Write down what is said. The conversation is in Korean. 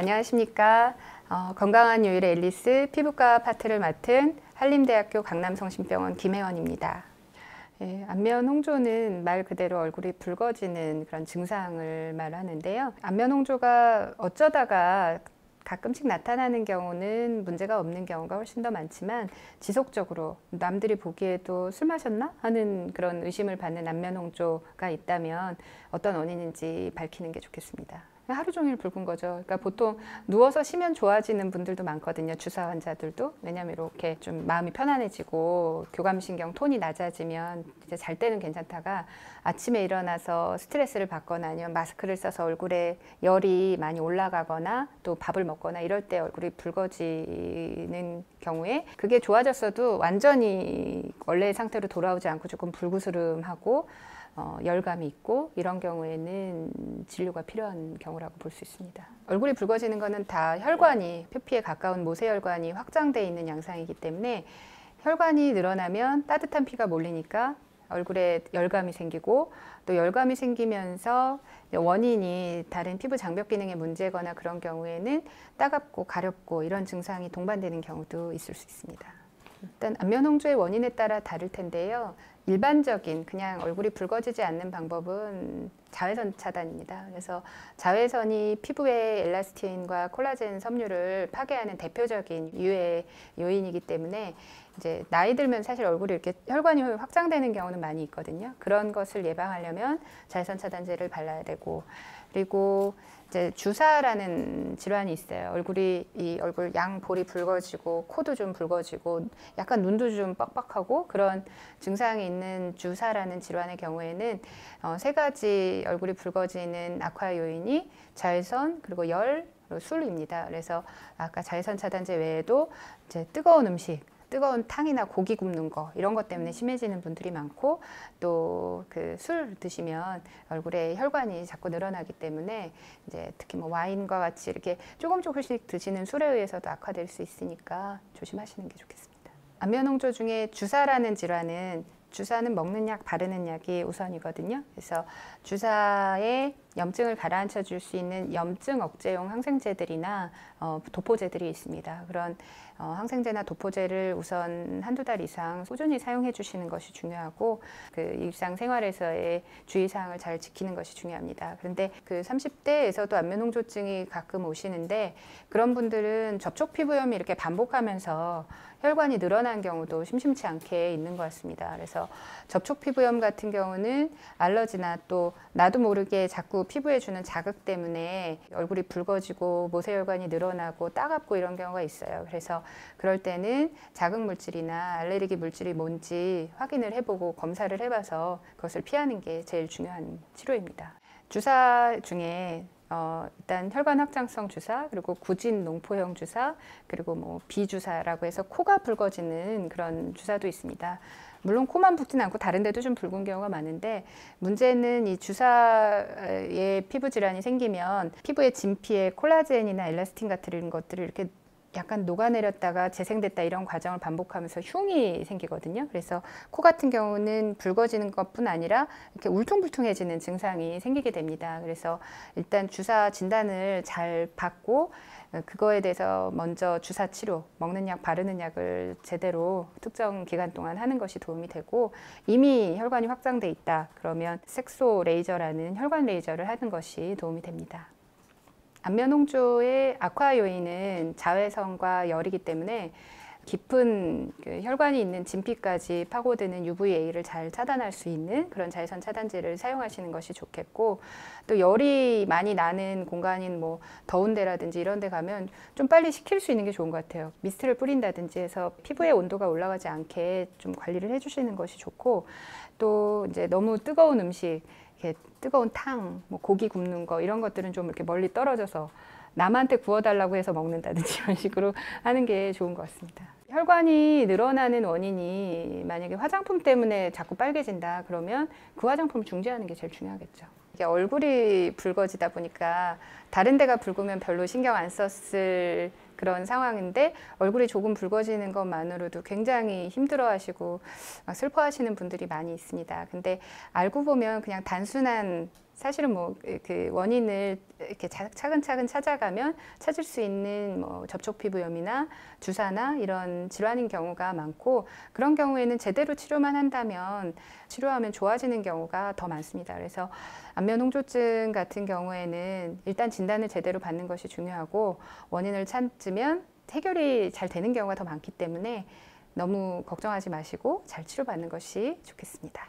안녕하십니까. 건강한 요일의 앨리스 피부과 파트를 맡은 한림대학교 강남성심병원 김혜원입니다. 안면 홍조는 말 그대로 얼굴이 붉어지는 그런 증상을 말하는데요. 안면 홍조가 어쩌다가 가끔씩 나타나는 경우는 문제가 없는 경우가 훨씬 더 많지만, 지속적으로 남들이 보기에도 술 마셨나 하는 그런 의심을 받는 안면 홍조가 있다면 어떤 원인인지 밝히는 게 좋겠습니다. 하루 종일 붉은 거죠. 그러니까 보통 누워서 쉬면 좋아지는 분들도 많거든요. 주사 환자들도. 왜냐하면 이렇게 좀 마음이 편안해지고 교감신경 톤이 낮아지면 이제 잘 때는 괜찮다가 아침에 일어나서 스트레스를 받거나 아니면 마스크를 써서 얼굴에 열이 많이 올라가거나 또 밥을 먹거나 이럴 때 얼굴이 붉어지는 경우에, 그게 좋아졌어도 완전히 원래의 상태로 돌아오지 않고 조금 불구스름하고 열감이 있고, 이런 경우에는 진료가 필요한 경우라고 볼 수 있습니다. 얼굴이 붉어지는 것은 다 혈관이, 표피에 가까운 모세혈관이 확장되어 있는 양상이기 때문에, 혈관이 늘어나면 따뜻한 피가 몰리니까 얼굴에 열감이 생기고, 또 열감이 생기면서 원인이 다른 피부 장벽 기능에 문제거나 그런 경우에는 따갑고 가렵고 이런 증상이 동반되는 경우도 있을 수 있습니다. 일단 안면 홍조의 원인에 따라 다를 텐데요. 일반적인 그냥 얼굴이 붉어지지 않는 방법은 자외선 차단입니다. 그래서 자외선이 피부의 엘라스틴과 콜라겐 섬유를 파괴하는 대표적인 유해 요인이기 때문에, 이제 나이 들면 사실 얼굴이 이렇게 혈관이 확장되는 경우는 많이 있거든요. 그런 것을 예방하려면 자외선 차단제를 발라야 되고, 그리고 이제 주사라는 질환이 있어요. 이 얼굴 양볼이 붉어지고 코도 좀 붉어지고 약간 눈도 좀 뻑뻑하고 그런 증상이 있는 주사라는 질환의 경우에는 세 가지 얼굴이 붉어지는 악화 요인이 자외선, 그리고 열, 그리고 술입니다. 그래서 아까 자외선 차단제 외에도 이제 뜨거운 음식, 뜨거운 탕이나 고기 굽는 거, 이런 것 때문에 심해지는 분들이 많고, 또 그 술 드시면 얼굴에 혈관이 자꾸 늘어나기 때문에 이제 특히 뭐 와인과 같이 이렇게 조금씩 드시는 술에 의해서도 악화될 수 있으니까 조심하시는 게 좋겠습니다. 안면 홍조 중에 주사라는 질환은, 주사는 먹는 약, 바르는 약이 우선이거든요. 그래서 주사에 염증을 가라앉혀 줄 수 있는 염증 억제용 항생제들이나 도포제들이 있습니다. 그런 항생제나 도포제를 우선 한두 달 이상 꾸준히 사용해 주시는 것이 중요하고, 그 일상생활에서의 주의사항을 잘 지키는 것이 중요합니다. 그런데 그 30대에서도 안면 홍조증이 가끔 오시는데, 그런 분들은 접촉 피부염이 이렇게 반복하면서 혈관이 늘어난 경우도 심심치 않게 있는 것 같습니다. 그래서 접촉 피부염 같은 경우는 알러지나 또 나도 모르게 자꾸 피부에 주는 자극 때문에 얼굴이 붉어지고 모세혈관이 늘어나고 따갑고 이런 경우가 있어요. 그래서 그럴 때는 자극 물질이나 알레르기 물질이 뭔지 확인을 해보고 검사를 해봐서 그것을 피하는 게 제일 중요한 치료입니다. 주사 중에 일단 혈관 확장성 주사, 그리고 구진 농포형 주사, 그리고 뭐 비주사라고 해서 코가 붉어지는 그런 주사도 있습니다. 물론 코만 붉진 않고 다른 데도 좀 붉은 경우가 많은데, 문제는 이 주사에 피부 질환이 생기면 피부의 진피에 콜라겐이나 엘라스틴 같은 것들을 이렇게 약간 녹아내렸다가 재생됐다, 이런 과정을 반복하면서 흉이 생기거든요. 그래서 코 같은 경우는 붉어지는 것뿐 아니라 이렇게 울퉁불퉁해지는 증상이 생기게 됩니다. 그래서 일단 주사 진단을 잘 받고, 그거에 대해서 먼저 주사 치료, 먹는 약, 바르는 약을 제대로 특정 기간 동안 하는 것이 도움이 되고, 이미 혈관이 확장돼 있다 그러면 색소 레이저라는 혈관 레이저를 하는 것이 도움이 됩니다. 안면 홍조의 악화 요인은 자외선과 열이기 때문에 깊은 혈관이 있는 진피까지 파고드는 UVA를 잘 차단할 수 있는 그런 자외선 차단제를 사용하시는 것이 좋겠고, 또 열이 많이 나는 공간인 뭐 더운 데라든지 이런 데 가면 좀 빨리 식힐 수 있는 게 좋은 것 같아요. 미스트를 뿌린다든지 해서 피부의 온도가 올라가지 않게 좀 관리를 해주시는 것이 좋고, 또 이제 너무 뜨거운 음식, 이렇게 뜨거운 탕, 뭐 고기 굽는 거, 이런 것들은 좀 이렇게 멀리 떨어져서 남한테 구워달라고 해서 먹는다든지 이런 식으로 하는 게 좋은 것 같습니다. 혈관이 늘어나는 원인이 만약에 화장품 때문에 자꾸 빨개진다 그러면 그 화장품을 중지하는 게 제일 중요하겠죠. 이게 얼굴이 붉어지다 보니까 다른 데가 붉으면 별로 신경 안 썼을 그런 상황인데, 얼굴이 조금 붉어지는 것만으로도 굉장히 힘들어하시고 슬퍼하시는 분들이 많이 있습니다. 근데 알고 보면 그냥 단순한, 사실은 뭐 그 원인을 이렇게 차근차근 찾아가면 찾을 수 있는 뭐 접촉 피부염이나 주사나 이런 질환인 경우가 많고, 그런 경우에는 제대로 치료만 한다면 치료하면 좋아지는 경우가 더 많습니다. 그래서 안면 홍조증 같은 경우에는 일단 진단을 제대로 받는 것이 중요하고, 원인을 찾으면 해결이 잘 되는 경우가 더 많기 때문에 너무 걱정하지 마시고 잘 치료받는 것이 좋겠습니다.